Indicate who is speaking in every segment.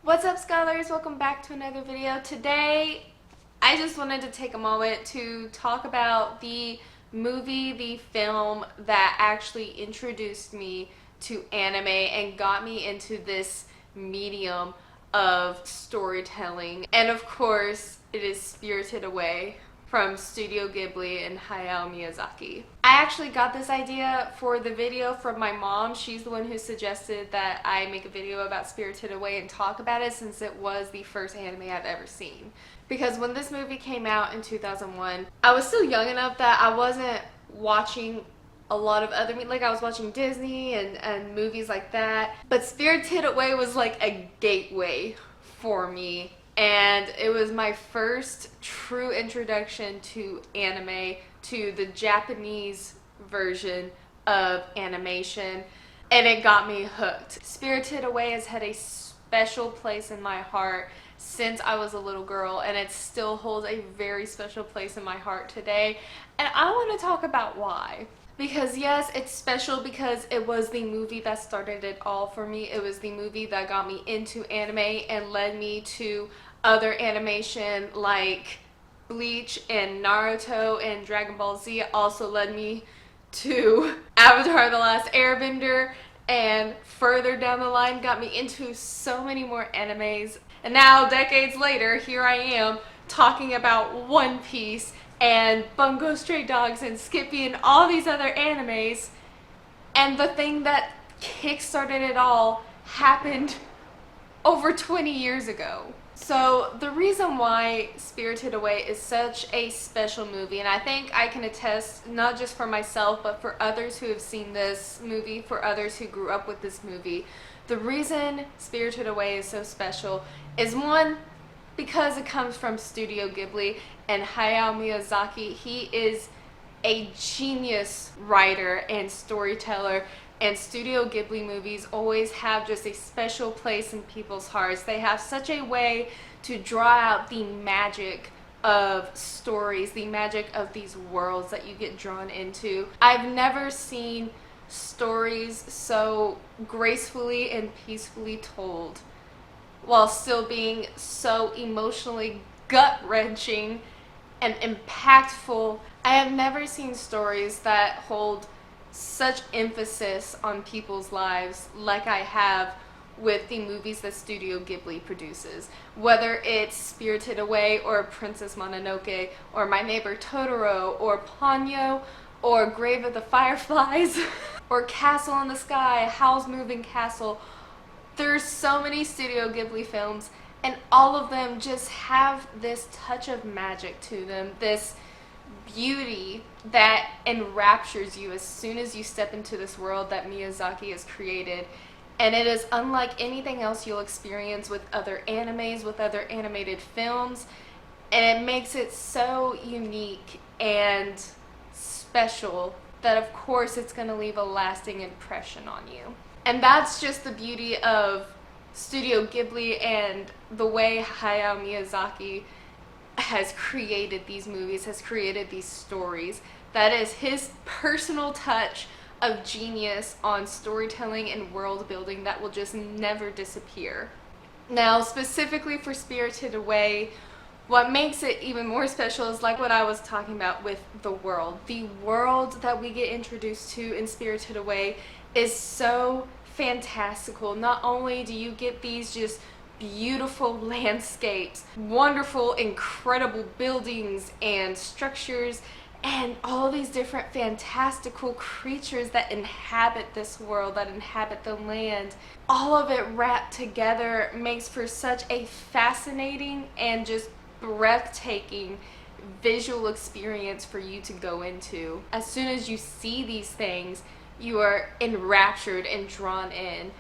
Speaker 1: What's up, scholars? Welcome back to another video. Today, I just wanted to take a moment to talk about the movie, the film that actually introduced me to anime and got me into this medium of storytelling. And of course, it is Spirited Away from Studio Ghibli and Hayao Miyazaki. I actually got this idea for the video from my mom. She's the one who suggested that I make a video about Spirited Away and talk about it, since it was the first anime I've ever seen. Because when this movie came out in 2001, I was still young enough that I wasn't watching a lot of other, like I was watching Disney and movies like that. But Spirited Away was like a gateway for me. And it was my first true introduction to anime, to the Japanese version of animation, and it got me hooked. Spirited Away has had a special place in my heart since I was a little girl, and it still holds a very special place in my heart today. And I want to talk about why. Because yes, it's special because it was the movie that started it all for me. It was the movie that got me into anime and led me to other animation like Bleach and Naruto and Dragon Ball Z. Also led me to Avatar: The Last Airbender, and further down the line got me into so many more animes. And now, decades later, here I am talking about One Piece and Bungo Stray Dogs and Skippy and all these other animes. And the thing that kickstarted it all happened over 20 years ago. So the reason why Spirited Away is such a special movie, and I think I can attest not just for myself but for others who have seen this movie, for others who grew up with this movie, the reason Spirited Away is so special is, one, because it comes from Studio Ghibli and Hayao Miyazaki. He is a genius writer and storyteller, and Studio Ghibli movies always have just a special place in people's hearts. They have such a way to draw out the magic of stories, the magic of these worlds that you get drawn into. I've never seen stories so gracefully and peacefully told while still being so emotionally gut-wrenching and impactful. I have never seen stories that hold such emphasis on people's lives like I have with the movies that Studio Ghibli produces. Whether it's Spirited Away or Princess Mononoke or My Neighbor Totoro or Ponyo or Grave of the Fireflies or Castle in the Sky, Howl's Moving Castle. There's so many Studio Ghibli films, and all of them just have this touch of magic to them, this beauty that enraptures you as soon as you step into this world that Miyazaki has created. And it is unlike anything else you'll experience with other animes, with other animated films, and it makes it so unique and special that of course it's going to leave a lasting impression on you. And that's just the beauty of Studio Ghibli and the way Hayao Miyazaki has created these movies, has created these stories. That is his personal touch of genius on storytelling and world building that will just never disappear. Now, specifically for Spirited Away, what makes it even more special is like what I was talking about with the world. The world that we get introduced to in Spirited Away is so fantastical. Not only do you get these just beautiful landscapes, wonderful, incredible buildings and structures, and all these different fantastical creatures that inhabit this world, that inhabit the land. All of it wrapped together makes for such a fascinating and just breathtaking visual experience for you to go into. As soon as you see these things, you are enraptured and drawn in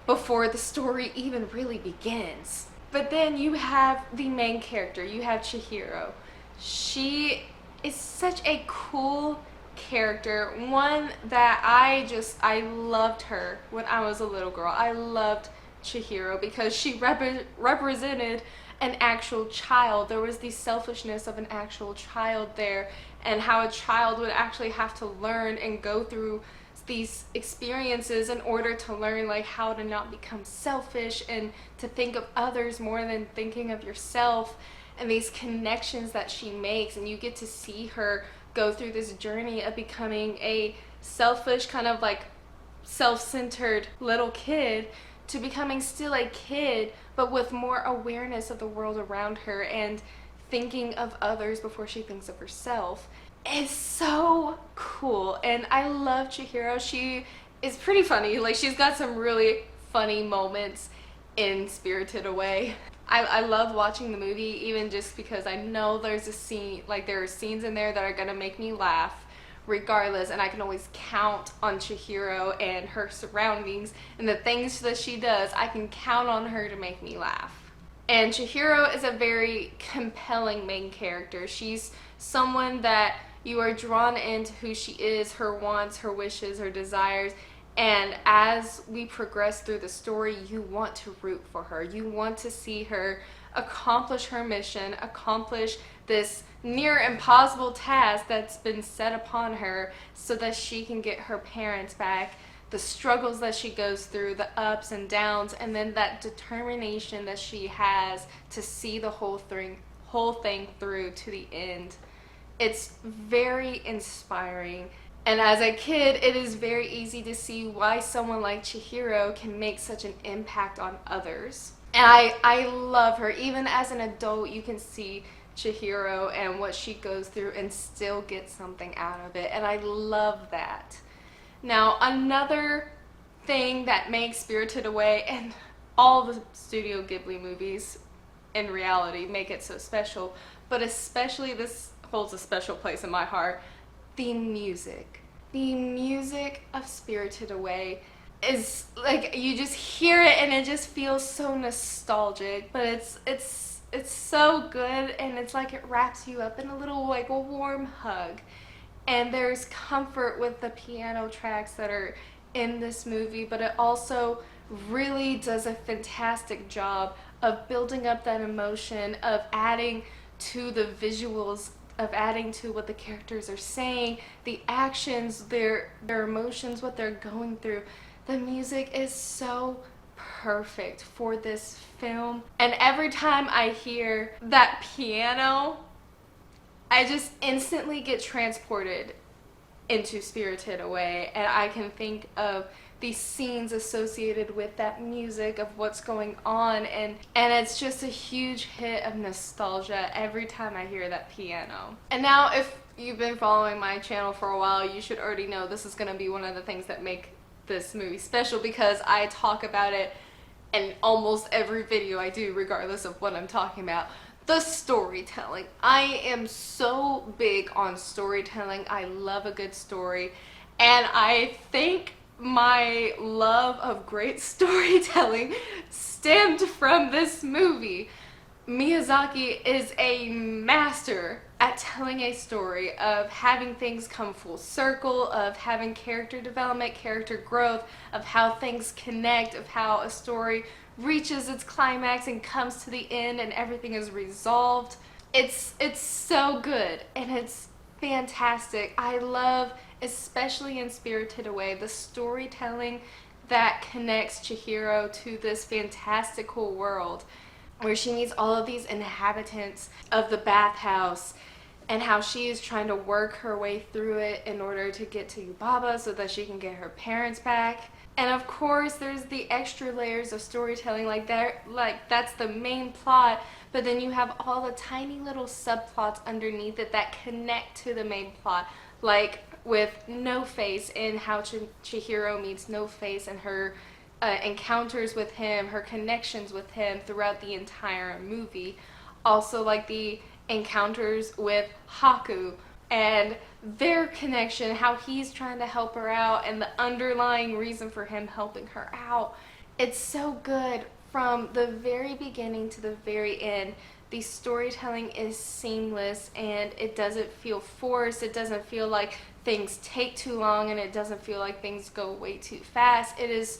Speaker 1: before the story even really begins. But then you have the main character, you have Chihiro. She is such a cool character, one that I loved her when I was a little girl. I loved Chihiro because she represented an actual child. There was the selfishness of an actual child there, and how a child would actually have to learn and go through these experiences in order to learn like how to not become selfish and to think of others more than thinking of yourself, and these connections that she makes. And you get to see her go through this journey of becoming a selfish, kind of like self-centered little kid, to becoming still a kid but with more awareness of the world around her and thinking of others before she thinks of herself. It's so cool, and I love Chihiro. She is pretty funny. Like, she's got some really funny moments in Spirited Away. I love watching the movie, even just because I know there's a scene, like there are scenes in there that are gonna make me laugh regardless, and I can always count on Chihiro and her surroundings and the things that she does. I can count on her to make me laugh. And Chihiro is a very compelling main character. She's someone that you are drawn into who she is, her wants, her wishes, her desires, and as we progress through the story, you want to root for her. You want to see her accomplish her mission, accomplish this near impossible task that's been set upon her so that she can get her parents back, the struggles that she goes through, the ups and downs, and then that determination that she has to see the whole thing through to the end. It's very inspiring. And as a kid, it is very easy to see why someone like Chihiro can make such an impact on others. And I love her. Even as an adult, you can see Chihiro and what she goes through and still get something out of it. And I love that. Now, another thing that makes Spirited Away and all the Studio Ghibli movies in reality make it so special, but especially this holds a special place in my heart, the music. The music of Spirited Away is like, you just hear it and it just feels so nostalgic, but it's so good, and it's like it wraps you up in a little, like, a warm hug. And there's comfort with the piano tracks that are in this movie, but it also really does a fantastic job of building up that emotion, of adding to the visuals, of adding to what the characters are saying, the actions, their emotions, what they're going through. The music is so perfect for this film. And every time I hear that piano, I just instantly get transported into Spirited Away, and I can think of these scenes associated with that music, of what's going on, and it's just a huge hit of nostalgia every time I hear that piano. And now, if you've been following my channel for a while, you should already know this is going to be one of the things that make this movie special, because I talk about it in almost every video I do, regardless of what I'm talking about. The storytelling. I am so big on storytelling. I love a good story, and I think my love of great storytelling stemmed from this movie. Miyazaki is a master at telling a story, of having things come full circle, of having character development, character growth, of how things connect, of how a story reaches its climax and comes to the end and everything is resolved. It's so good, and it's fantastic. I love, especially in Spirited Away, the storytelling that connects Chihiro to this fantastical world, where she meets all of these inhabitants of the bathhouse, and how she is trying to work her way through it in order to get to Yubaba so that she can get her parents back. And of course, there's the extra layers of storytelling, like that's the main plot, but then you have all the tiny little subplots underneath it that connect to the main plot, like with No Face, and how Chihiro meets No Face and her encounters with him, her connections with him throughout the entire movie. Also, like the encounters with Haku and their connection, how he's trying to help her out, and the underlying reason for him helping her out. It's so good from the very beginning to the very end. The storytelling is seamless, and it doesn't feel forced. It doesn't feel like things take too long, and it doesn't feel like things go way too fast. It is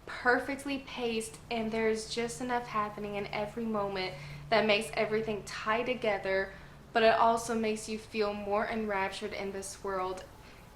Speaker 1: perfectly paced, and there's just enough happening in every moment that makes everything tie together, but it also makes you feel more enraptured in this world.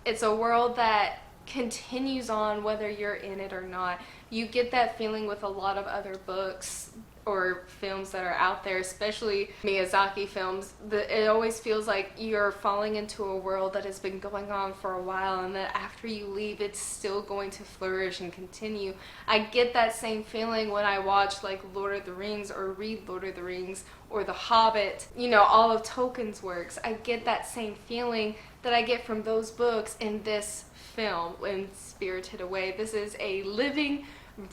Speaker 1: It's a world that continues on whether you're in it or not. You get that feeling with a lot of other books or films that are out there, especially Miyazaki films. It always feels like you're falling into a world that has been going on for a while, and that after you leave, it's still going to flourish and continue. I get that same feeling when I watch like Lord of the Rings or read Lord of the Rings or The Hobbit, you know, all of Tolkien's works. I get that same feeling that I get from those books in this film, in Spirited Away. This is a living,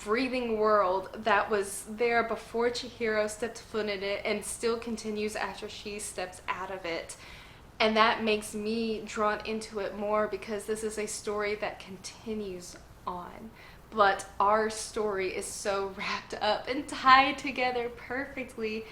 Speaker 1: breathing world that was there before Chihiro stepped foot in it and still continues after she steps out of it. And that makes me drawn into it more because this is a story that continues on. But our story is so wrapped up and tied together perfectly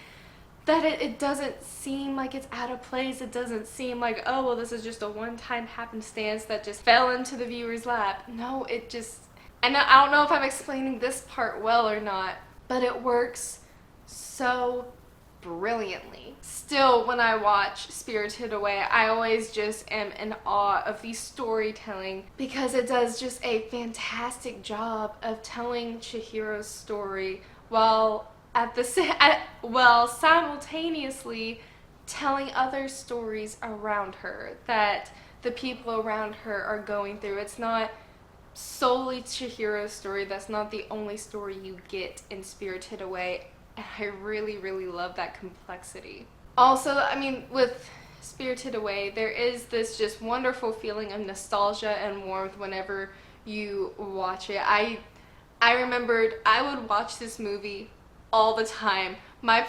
Speaker 1: that it doesn't seem like it's out of place. It doesn't seem like, oh, well, this is just a one-time happenstance that just fell into the viewer's lap. No, it just... And I don't know if I'm explaining this part well or not, but it works so brilliantly. Still, when I watch Spirited Away, I always just am in awe of the storytelling because it does just a fantastic job of telling Chihiro's story while simultaneously telling other stories around her that the people around her are going through. It's not solely Chihiro's story. That's not the only story you get in Spirited Away. And I really, really love that complexity. Also, I mean, with Spirited Away, there is this just wonderful feeling of nostalgia and warmth whenever you watch it. I remembered I would watch this movie all the time. My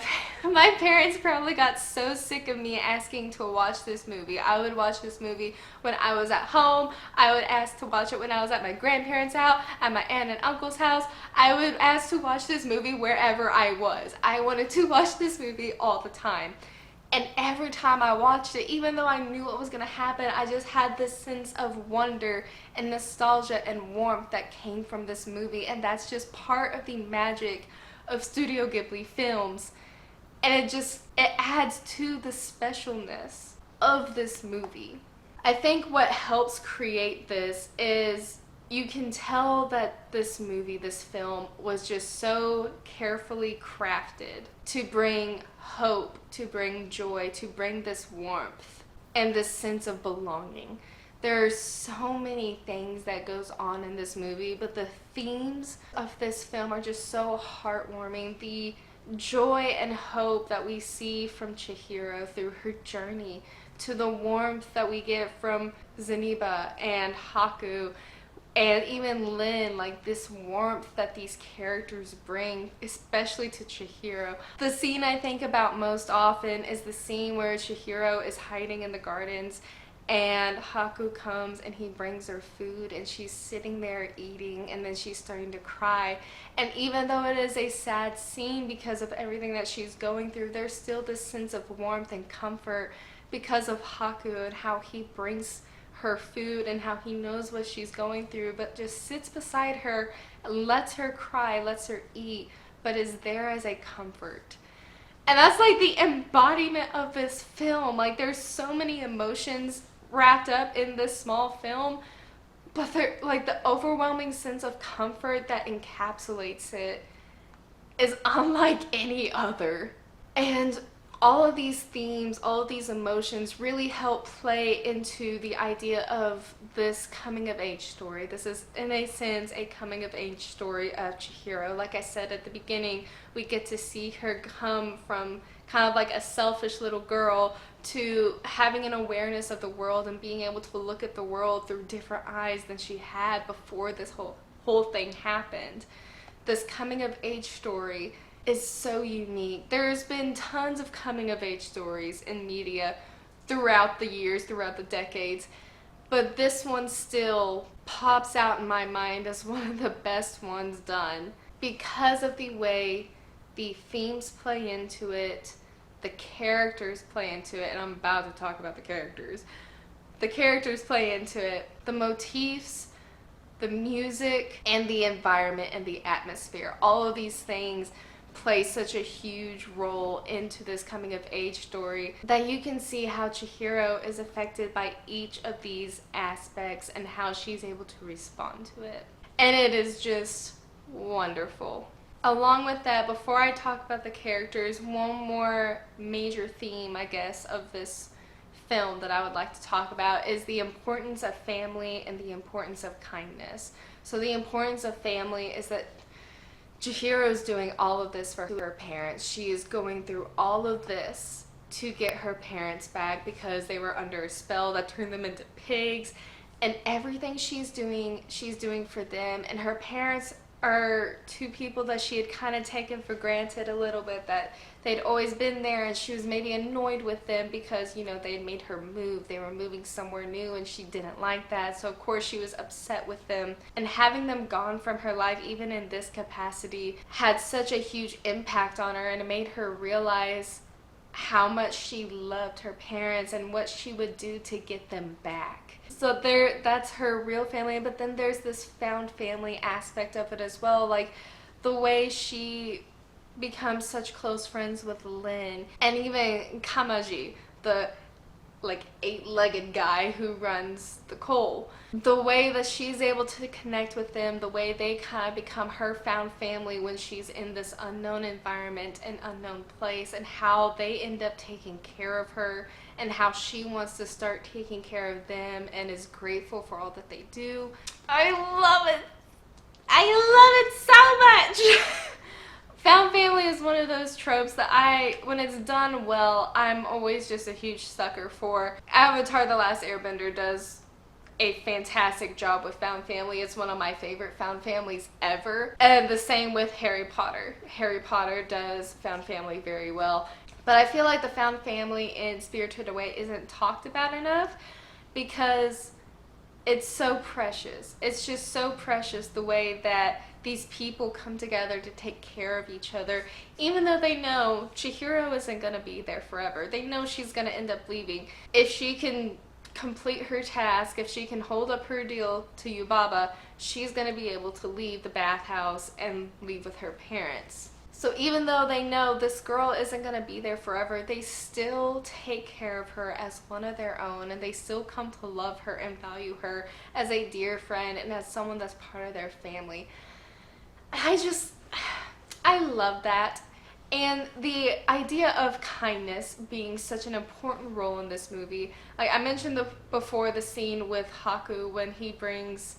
Speaker 1: parents probably got so sick of me asking to watch this movie. I would watch this movie when I was at home. I would ask to watch it when I was at my grandparents' house, at my aunt and uncle's house. I would ask to watch this movie wherever I was. I wanted to watch this movie all the time. And every time I watched it, even though I knew what was going to happen, I just had this sense of wonder and nostalgia and warmth that came from this movie. And that's just part of the magic of Studio Ghibli films, and it adds to the specialness of this movie. I think what helps create this is you can tell that this movie, this film, was just so carefully crafted to bring hope, to bring joy, to bring this warmth and this sense of belonging. There are so many things that goes on in this movie, but the themes of this film are just so heartwarming. The joy and hope that we see from Chihiro through her journey, to the warmth that we get from Zeniba and Haku, and even Lin, like this warmth that these characters bring, especially to Chihiro. The scene I think about most often is the scene where Chihiro is hiding in the gardens and Haku comes and he brings her food and she's sitting there eating, and then she's starting to cry. And even though it is a sad scene because of everything that she's going through, there's still this sense of warmth and comfort because of Haku and how he brings her food and how he knows what she's going through, but just sits beside her, lets her cry, lets her eat, but is there as a comfort. And that's like the embodiment of this film. Like, there's so many emotions wrapped up in this small film, but they're like the overwhelming sense of comfort that encapsulates it is unlike any other. And all of these themes, all of these emotions really help play into the idea of this coming of age story. This is, in a sense, a coming of age story of Chihiro. Like I said at the beginning, we get to see her come from kind of like a selfish little girl to having an awareness of the world and being able to look at the world through different eyes than she had before this whole thing happened. This coming of age story is so unique. There's been tons of coming of age stories in media throughout the years, throughout the decades, but this one still pops out in my mind as one of the best ones done because of the way the themes play into it, the characters play into it, and I'm about to talk about the characters. The characters play into it, the motifs, the music, and the environment and the atmosphere. All of these things plays such a huge role into this coming of age story, that you can see how Chihiro is affected by each of these aspects and how she's able to respond to it. And it is just wonderful. Along with that, before I talk about the characters, one more major theme, I guess, of this film that I would like to talk about is the importance of family and the importance of kindness. So the importance of family is that Chihiro's doing all of this for her parents. She is going through all of this to get her parents back because they were under a spell that turned them into pigs. And everything she's doing for them. And her parents are two people that she had kind of taken for granted a little bit, that they'd always been there, and she was maybe annoyed with them because, you know, they had made her move. They were moving somewhere new and she didn't like that. So of course she was upset with them. And having them gone from her life, even in this capacity, had such a huge impact on her, and it made her realize how much she loved her parents and what she would do to get them back. So that's her real family, but then there's this found family aspect of it as well, like the way she becomes such close friends with Lin, and even Kamaji, the like 8-legged guy who runs the coal. The way that she's able to connect with them, the way they kind of become her found family when she's in this unknown environment and unknown place, and how they end up taking care of her, and how she wants to start taking care of them and is grateful for all that they do. I love it. I love it so much. Found family is one of those tropes that when it's done well, I'm always just a huge sucker for. Avatar: The Last Airbender does a fantastic job with found family. It's one of my favorite found families ever. And the same with Harry Potter. Harry Potter does found family very well. But I feel like the found family in Spirited Away isn't talked about enough because it's so precious. It's just so precious the way that these people come together to take care of each other, even though they know Chihiro isn't going to be there forever. They know she's going to end up leaving. If she can complete her task, if she can hold up her deal to Yubaba, she's going to be able to leave the bathhouse and leave with her parents. So even though they know this girl isn't going to be there forever, they still take care of her as one of their own, and they still come to love her and value her as a dear friend and as someone that's part of their family. I love that. And the idea of kindness being such an important role in this movie. Like I mentioned before, the scene with Haku when he brings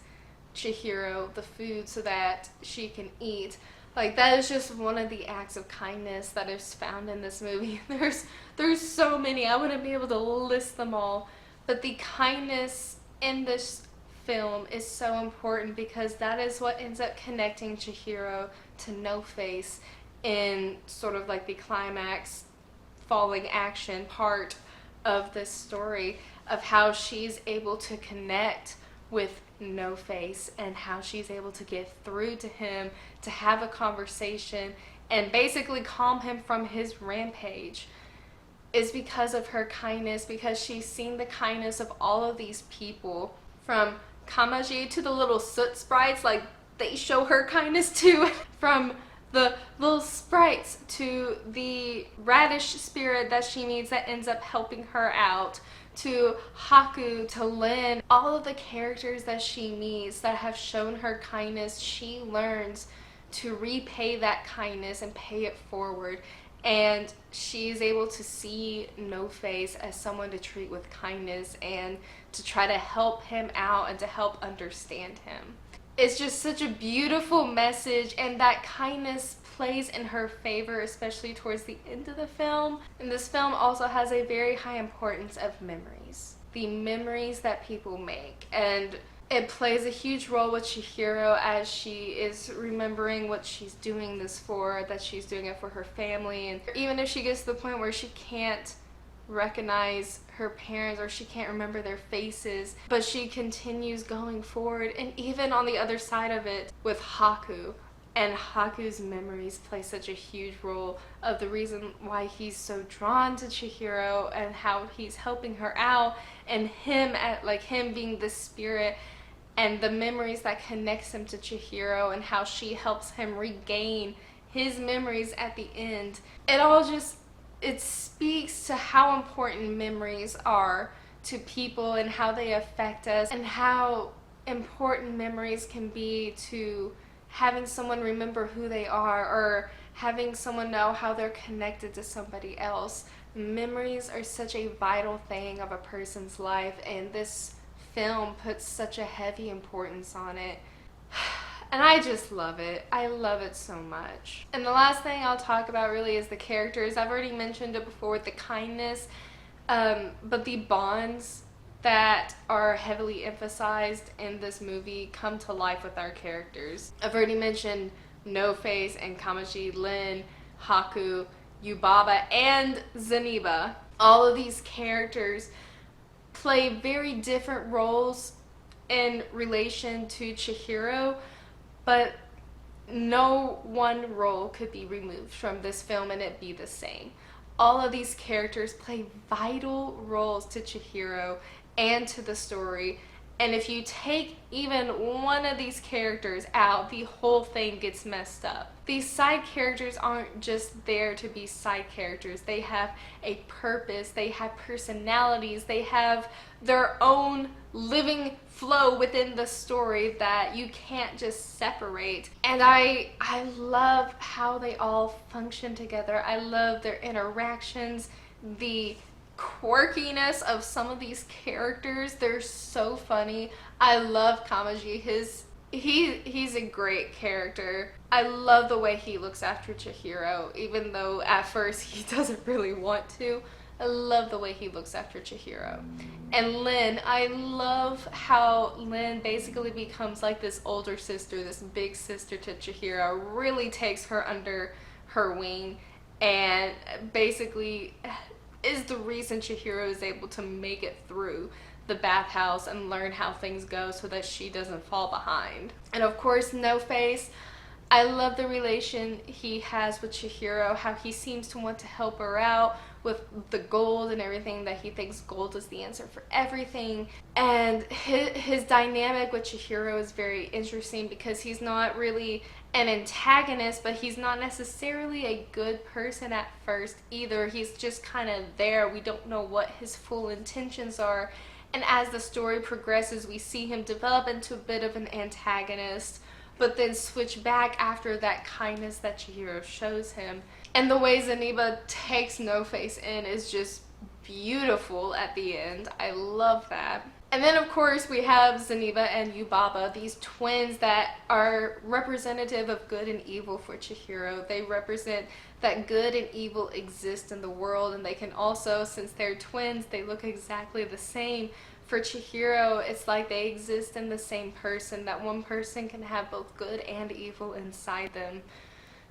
Speaker 1: Chihiro the food so that she can eat. Like that is just one of the acts of kindness that is found in this movie. There's so many. I wouldn't be able to list them all. But the kindness in this film is so important because that is what ends up connecting Chihiro to No Face in sort of like the climax falling action part of this story, of how she's able to connect with No Face and how she's able to get through to him, to have a conversation and basically calm him from his rampage, is because of her kindness, because she's seen the kindness of all of these people, from Kamaji to the little soot sprites, like they show her kindness too, from the little sprites to the radish spirit that she meets that ends up helping her out, to Haku, to Lin, all of the characters that she meets that have shown her kindness, she learns to repay that kindness and pay it forward. And she is able to see No Face as someone to treat with kindness and to try to help him out and to help understand him. It's just such a beautiful message, and that kindness plays in her favor, especially towards the end of the film. And this film also has a very high importance of memories. The memories that people make. And it plays a huge role with Chihiro as she is remembering what she's doing this for, that she's doing it for her family. And even if she gets to the point where she can't recognize her parents or she can't remember their faces, but she continues going forward. And even on the other side of it with Haku, and Haku's memories play such a huge role of the reason why he's so drawn to Chihiro and how he's helping her out, and him being the spirit, and the memories that connects him to Chihiro and how she helps him regain his memories at the end, it all just, it speaks to how important memories are to people and how they affect us, and how important memories can be to having someone remember who they are, or having someone know how they're connected to somebody else. Memories are such a vital thing of a person's life, and this film puts such a heavy importance on it. And I just love it. I love it so much. And the last thing I'll talk about really is the characters. I've already mentioned it before with the kindness, but the bonds that are heavily emphasized in this movie come to life with our characters. I've already mentioned No Face and Kamaji, Lin, Haku, Yubaba, and Zeniba. All of these characters play very different roles in relation to Chihiro, but no one role could be removed from this film and it be the same. All of these characters play vital roles to Chihiro and to the story, and if you take even one of these characters out, the whole thing gets messed up. These side characters aren't just there to be side characters. They have a purpose, they have personalities, they have their own living flow within the story that you can't just separate. And I love how they all function together. I love their interactions, the quirkiness of some of these characters. They're so funny. I love Kamaji. He's a great character. I love the way he looks after Chihiro, even though at first he doesn't really want to. I love the way he looks after Chihiro. And Lin, I love how Lin basically becomes like this older sister, this big sister to Chihiro, really takes her under her wing, and basically is the reason Chihiro is able to make it through the bathhouse and learn how things go so that she doesn't fall behind. And of course, No Face, I love the relation he has with Chihiro, how he seems to want to help her out with the gold and everything, that he thinks gold is the answer for everything. And his dynamic with Chihiro is very interesting because he's not really an antagonist, but he's not necessarily a good person at first either. He's just kind of there. We don't know what his full intentions are. And as the story progresses, we see him develop into a bit of an antagonist, but then switch back after that kindness that Chihiro shows him. And the way Zeniba takes No Face in is just beautiful at the end. I love that. And then of course we have Zeniba and Yubaba, these twins that are representative of good and evil for Chihiro. They represent that good and evil exist in the world, and they can also, since they're twins, they look exactly the same. For Chihiro, it's like they exist in the same person, that one person can have both good and evil inside them.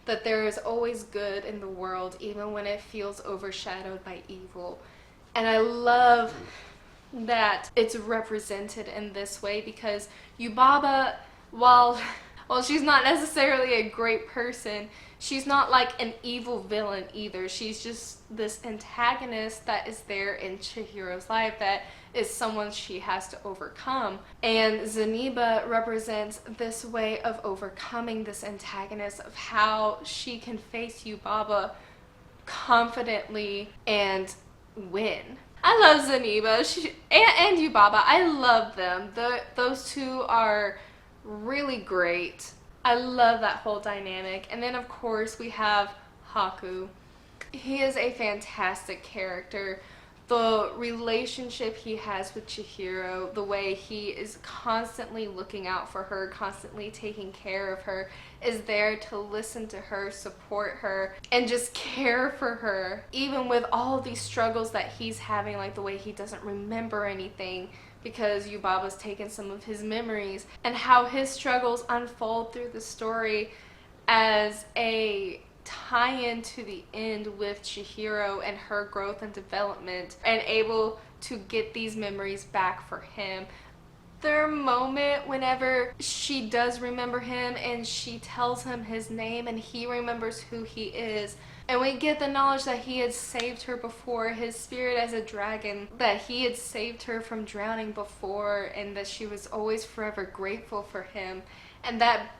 Speaker 1: That there is always good in the world, even when it feels overshadowed by evil. And I love that it's represented in this way, because Yubaba, while she's not necessarily a great person, she's not like an evil villain either. She's just this antagonist that is there in Chihiro's life, that is someone she has to overcome. And Zeniba represents this way of overcoming this antagonist, of how she can face Yubaba confidently and win. I love Zeniba and Yubaba. I love them. Those two are really great. I love that whole dynamic. And then of course we have Haku. He is a fantastic character. The relationship he has with Chihiro, the way he is constantly looking out for her, constantly taking care of her, is there to listen to her, support her, and just care for her. Even with all these struggles that he's having, like the way he doesn't remember anything because Yubaba's taken some of his memories, and how his struggles unfold through the story as a tie-in to the end with Chihiro and her growth and development, and able to get these memories back for him. Their moment whenever she does remember him and she tells him his name and he remembers who he is, and we get the knowledge that he had saved her before, his spirit as a dragon, that he had saved her from drowning before, and that she was always forever grateful for him. And that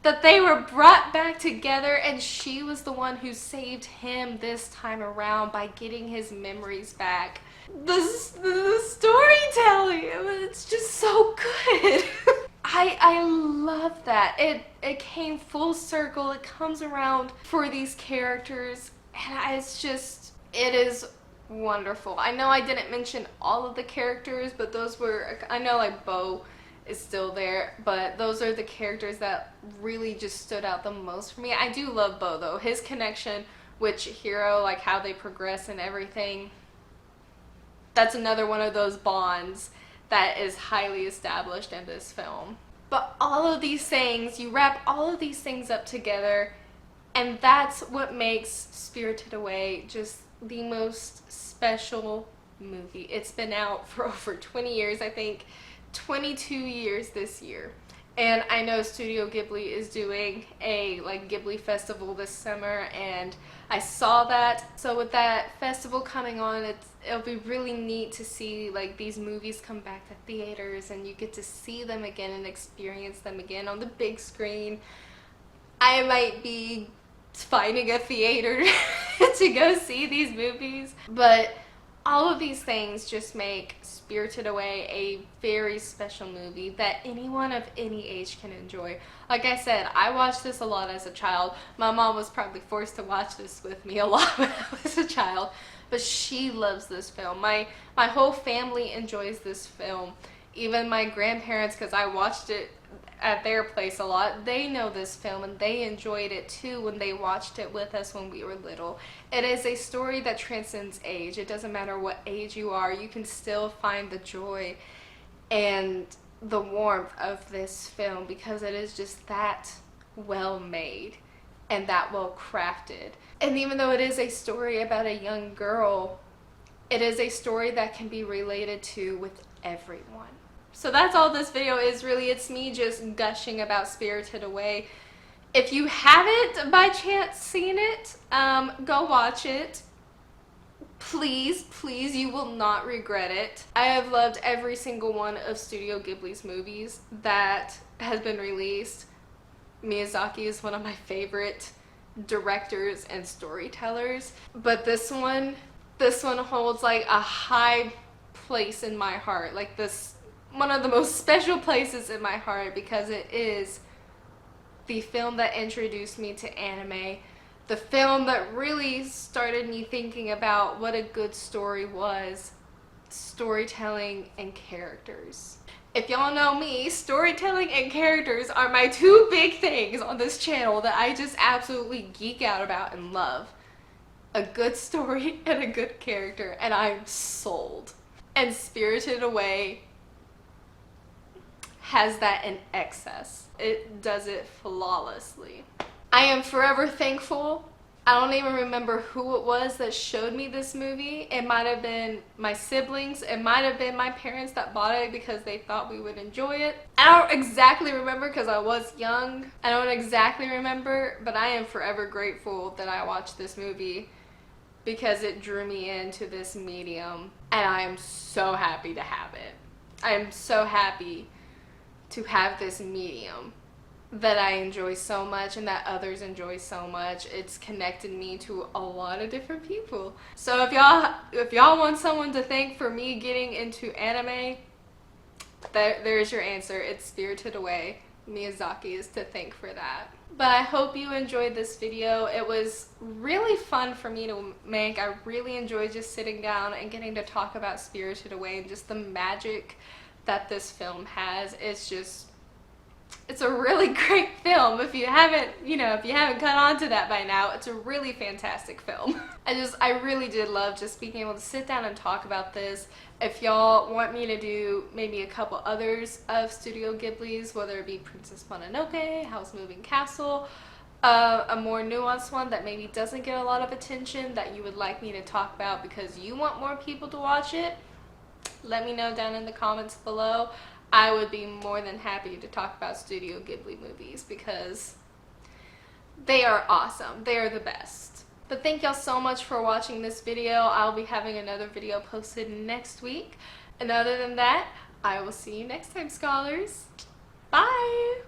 Speaker 1: that they were brought back together, and she was the one who saved him this time around by getting his memories back. The storytelling, it's just so good. I love that. It came full circle. It comes around for these characters, and it is wonderful. I know I didn't mention all of the characters, but those were, I know like Bo is still there, but those are the characters that really just stood out the most for me. I do love Bo though. His connection with Chihiro, like how they progress and everything, that's another one of those bonds that is highly established in this film. But all of these things, you wrap all of these things up together, and that's what makes Spirited Away just the most special movie. It's been out for over 20 years, I think 22 years this year. And I know Studio Ghibli is doing a like Ghibli festival this summer, and I saw that. So with that festival coming on, it'll be really neat to see like these movies come back to theaters, and you get to see them again and experience them again on the big screen. I might be finding a theater to go see these movies, but all of these things just make Spirited Away a very special movie that anyone of any age can enjoy. Like I said, I watched this a lot as a child. My mom was probably forced to watch this with me a lot when I was a child, but she loves this film. My whole family enjoys this film. Even my grandparents, because I watched it at their place a lot, they know this film and they enjoyed it too when they watched it with us when we were little. It is a story that transcends age. It doesn't matter what age you are, you can still find the joy and the warmth of this film because it is just that well made and that well crafted. And even though it is a story about a young girl, it is a story that can be related to with everyone. So that's all this video is really. It's me just gushing about Spirited Away. If you haven't by chance seen it, go watch it. Please, please, you will not regret it. I have loved every single one of Studio Ghibli's movies that has been released. Miyazaki is one of my favorite directors and storytellers, but this one holds like a high place in my heart. Like one of the most special places in my heart because it is the film that introduced me to anime, the film that really started me thinking about what a good story was, storytelling and characters. If y'all know me, storytelling and characters are my two big things on this channel that I just absolutely geek out about and love. A good story and a good character, and I'm sold. And Spirited Away has that in excess. It does it flawlessly. I am forever thankful. I don't even remember who it was that showed me this movie. It might have been my siblings. It might have been my parents that bought it because they thought we would enjoy it. I don't exactly remember because I was young. I don't exactly remember, but I am forever grateful that I watched this movie because it drew me into this medium, and I am so happy to have it. I am so happy to have this medium that I enjoy so much and that others enjoy so much. It's connected me to a lot of different people. So if y'all want someone to thank for me getting into anime, there's your answer. It's Spirited Away. Miyazaki is to thank for that. But I hope you enjoyed this video. It was really fun for me to make. I really enjoyed just sitting down and getting to talk about Spirited Away and just the magic that this film has. It's a really great film. If you haven't caught on to that by now, it's a really fantastic film. I really did love just being able to sit down and talk about this. If y'all want me to do maybe a couple others of Studio Ghibli's, whether it be Princess Mononoke, Howl's Moving Castle, a more nuanced one that maybe doesn't get a lot of attention that you would like me to talk about because you want more people to watch it, let me know down in the comments below. I would be more than happy to talk about Studio Ghibli movies because they are awesome. They are the best. But thank y'all so much for watching this video. I'll be having another video posted next week. And other than that, I will see you next time, scholars. Bye!